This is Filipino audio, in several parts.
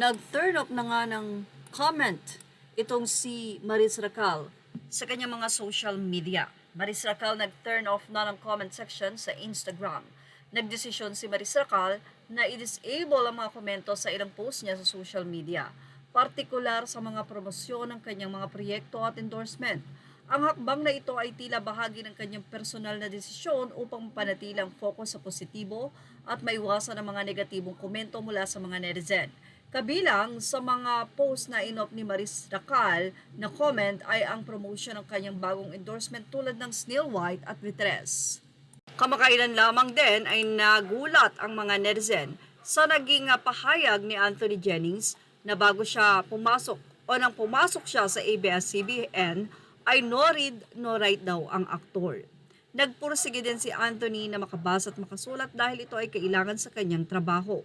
Nag-turn off na nga ng comment itong si Maris Racal sa kanyang mga social media. Maris Racal nag-turn off na ng comment section sa Instagram. Nagdesisyon si Maris Racal na i-disable ang mga komento sa ilang post niya sa social media, partikular sa mga promosyon ng kanyang mga proyekto at endorsement. Ang hakbang na ito ay tila bahagi ng kanyang personal na desisyon upang mapanatilang focus sa positibo at maiwasan ang mga negatibong komento mula sa mga netizen. Kabilang sa mga post na inop ni Maris Racal na comment ay ang promotion ng kanyang bagong endorsement tulad ng Snail White at Vitres. Kamakailan lamang din ay nagulat ang mga netizen sa naging pahayag ni Anthony Jennings na bago siya pumasok o nang pumasok siya sa ABS-CBN ay no read no write daw ang aktor. Nagpursige din si Anthony na makabasa at makasulat dahil ito ay kailangan sa kanyang trabaho.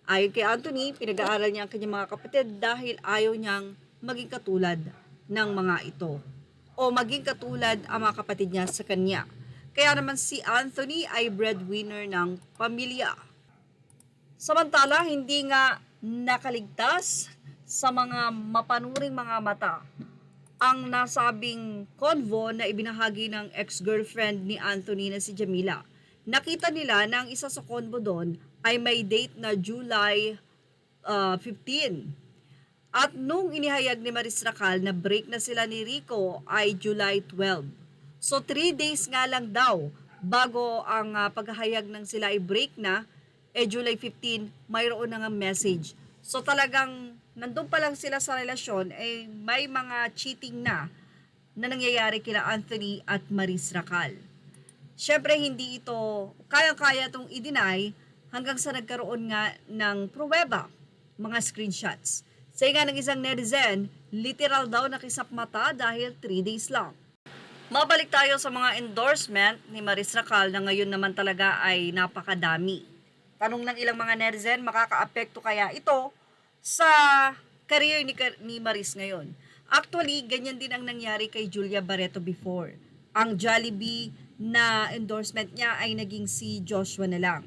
Ayon kay Anthony, pinag-aaral niya ang kanyang mga kapatid dahil ayaw niyang maging katulad ng mga ito o maging katulad ang mga kapatid niya sa kanya. Kaya naman si Anthony ay breadwinner ng pamilya. Samantala, hindi nga nakaligtas sa mga mapanuring mga mata ang nasabing convo na ibinahagi ng ex-girlfriend ni Anthony na si Jamila. Nakita nila na ang isa sa convo doon ay may date na July 15. At nung inihayag ni Maris Racal na break na sila ni Rico ay July 12. So 3 days nga lang daw bago ang paghahayag ng sila ay break na, July 15, mayroon na nga message. So talagang nandun pa lang sila sa relasyon, may mga cheating na nangyayari kila Anthony at Maris Racal. Siyempre hindi ito kayang-kaya itong i-deny hanggang sa nagkaroon nga ng pruweba, mga screenshots. Sa nga ng isang netizen, literal daw nakisap mata dahil 3 days lang. Mabalik tayo sa mga endorsement ni Maris Racal na ngayon naman talaga ay napakadami. Tanong ng ilang mga netizen, makakaapekto kaya ito sa career ni Maris ngayon? Actually, ganyan din ang nangyari kay Julia Barreto before. Ang Jollibee na endorsement niya ay naging si Joshua na lang.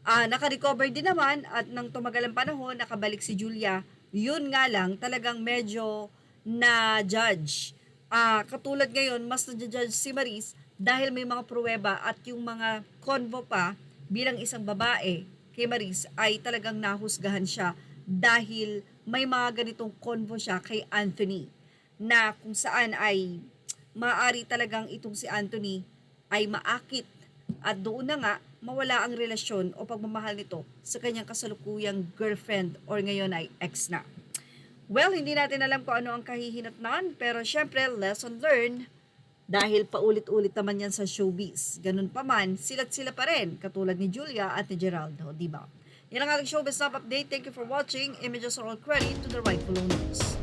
Naka-recover din naman at nang tumagal ang panahon, nakabalik si Julia. Yun nga lang, talagang medyo na-judge. Katulad ngayon, mas na-judge si Maris dahil may mga pruweba at yung mga convo pa bilang isang babae kay Maris ay talagang nahusgahan siya dahil may mga ganitong convo siya kay Anthony na kung saan ay maaari talagang itong si Anthony ay maakit at doon na nga mawala ang relasyon o pagmamahal nito sa kanyang kasalukuyang girlfriend or ngayon ay ex na. Well, hindi natin alam kung ano ang kahihinatnan pero syempre lesson learned dahil paulit-ulit naman yan sa showbiz. Ganun pa man, silat sila pa rin katulad ni Julia at ni Geraldo, di ba? Yan ang ating showbiz update. Thank you for watching. Images are all credit to the rightful owners.